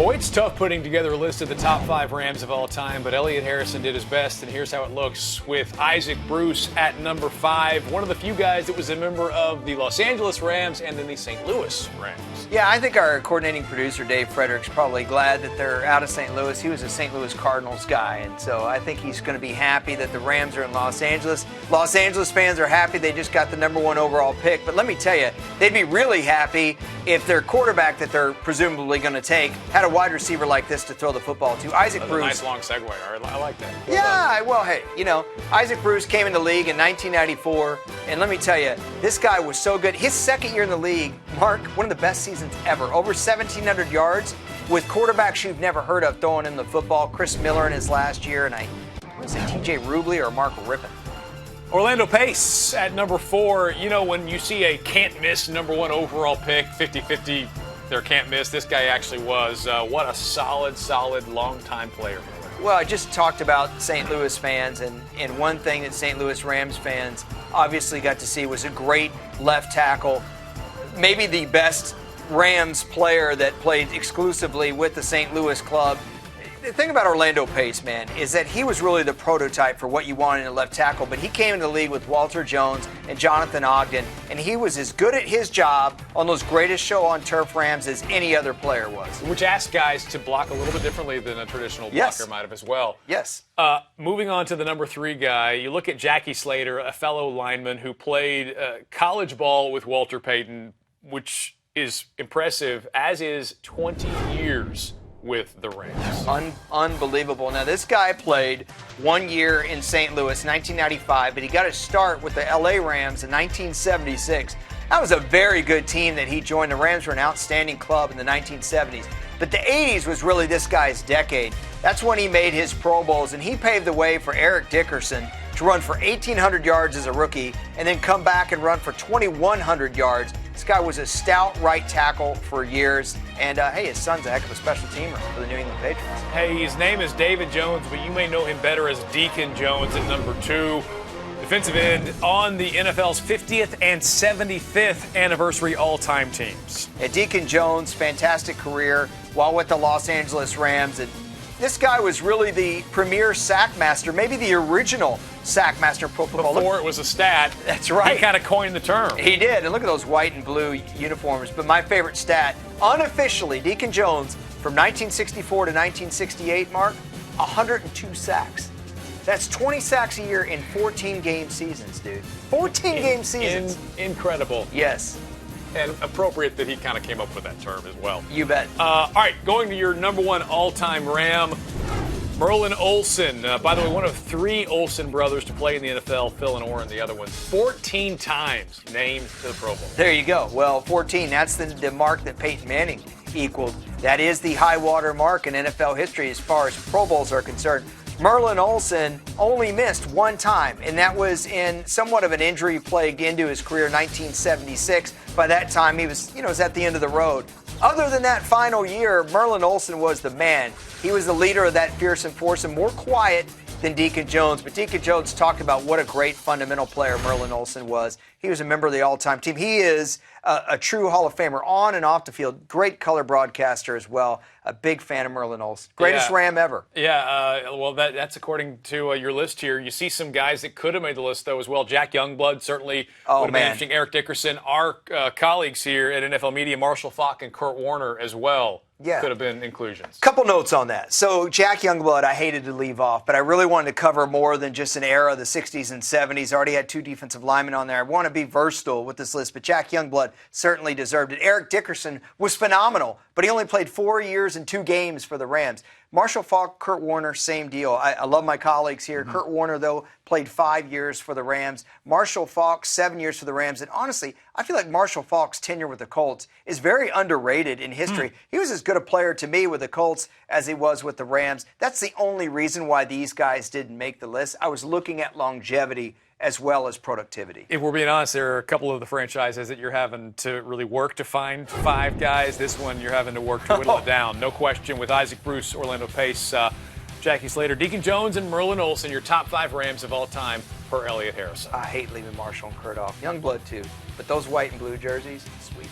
Boy, it's tough putting together a list of the top 5 Rams of all time, but Elliot Harrison did his best, and here's how it looks with Isaac Bruce at number 5, one of the few guys that was a member of the Los Angeles Rams and then the St. Louis Rams. Yeah, I think our coordinating producer, Dave Frederick's probably glad that they're out of St. Louis. He was a St. Louis Cardinals guy, and so I think he's going to be happy that the Rams are in Los Angeles. Los Angeles fans are happy they just got the number 1 overall pick, but let me tell you, they'd be really happy if their quarterback that they're presumably going to take had a wide receiver like this to throw the football to. Isaac Bruce. Nice long segue. I like that. Well, hey, Isaac Bruce came in the league in 1994, and let me tell you, this guy was so good. His second year in the league, Mark, one of the best seasons ever. Over 1,700 yards with quarterbacks you've never heard of throwing in the football. Chris Miller in his last year, and I want to say T.J. Rubley or Mark Rippon. Orlando Pace at number 4. You know, when you see a can't-miss number 1 overall pick, 50-50, there can't miss. This guy actually was. What a solid, long-time player. Well, I just talked about St. Louis fans, and one thing that St. Louis Rams fans obviously got to see was a great left tackle, maybe the best Rams player that played exclusively with the St. Louis club. The thing about Orlando Pace, man, is that he was really the prototype for what you want in a left tackle, but he came into the league with Walter Jones and Jonathan Ogden, and he was as good at his job on those greatest show on turf Rams as any other player was. Which asked guys to block a little bit differently than a traditional blocker might have as well. Yes. Moving on to the number 3 guy, you look at Jackie Slater, a fellow lineman who played college ball with Walter Payton, which is impressive, as is 20 years with the Rams. Unbelievable. Now, this guy played 1 year in St. Louis, 1995, but he got his start with the LA Rams in 1976. That was a very good team that he joined. The Rams were an outstanding club in the 1970s. But the 80s was really this guy's decade. That's when he made his Pro Bowls, and he paved the way for Eric Dickerson to run for 1,800 yards as a rookie and then come back and run for 2,100 yards. This guy was a stout right tackle for years, and hey, his son's a heck of a special teamer for the New England Patriots. Hey, his name is David Jones, but you may know him better as Deacon Jones at number 2. Defensive end on the NFL's 50th and 75th anniversary all-time teams. Yeah, Deacon Jones, fantastic career while with the Los Angeles Rams. And this guy was really the premier sack master, maybe the original sack master pro football. Before it was a stat. That's right. He kind of coined the term. He did. And look at those white and blue uniforms. But my favorite stat, unofficially, Deacon Jones, from 1964 to 1968, Mark, 102 sacks. That's 20 sacks a year in 14-game seasons, dude. 14-game seasons. Incredible. Yes. And appropriate that he kind of came up with that term as well. You bet. All right, going to your number 1 all-time Ram, Merlin Olsen. By the way, one of 3 Olsen brothers to play in the NFL, Phil and Orrin, the other one, 14 times named to the Pro Bowl. There you go. Well, 14, that's the mark that Peyton Manning equaled. That is the high water mark in NFL history as far as Pro Bowls are concerned. Merlin Olsen only missed 1 time, and that was in somewhat of an injury-plagued end to his career, 1976. By that time, he was at the end of the road. Other than that final year, Merlin Olsen was the man. He was the leader of that fearsome foursome, more quiet than Deacon Jones. But Deacon Jones talked about what a great fundamental player Merlin Olsen was. He was a member of the all-time team. He is a true Hall of Famer on and off the field. Great color broadcaster as well. A big fan of Merlin Olsen. Greatest Ram ever. Yeah, well, that's according to your list here. You see some guys that could have made the list, though, as well. Jack Youngblood certainly would have been interesting. Eric Dickerson. Our colleagues here at NFL Media, Marshall Faulk and Kurt Warner as well. Yeah. Could have been inclusions. Couple notes on that. So Jack Youngblood, I hated to leave off, but I really wanted to cover more than just an era of the 60s and 70s. I already had 2 defensive linemen on there. I want to be versatile with this list, but Jack Youngblood certainly deserved it. Eric Dickerson was phenomenal, but he only played 4 years and 2 games for the Rams. Marshall Faulk, Kurt Warner, same deal. I love my colleagues here. Kurt Warner, though, played 5 years for the Rams. Marshall Faulk, 7 years for the Rams. And honestly, I feel like Marshall Faulk's tenure with the Colts is very underrated in history. He was as good a player to me with the Colts as he was with the Rams. That's the only reason why these guys didn't make the list. I was looking at longevity as well as productivity. If we're being honest, there are a couple of the franchises that you're having to really work to find 5 guys. This one, you're having to work to whittle it down. No question. With Isaac Bruce, Orlando Pace, Jackie Slater, Deacon Jones, and Merlin Olsen, your top 5 Rams of all time per Elliot Harrison. I hate leaving Marshall and Kurt off. Youngblood, too. But those white and blue jerseys, sweet.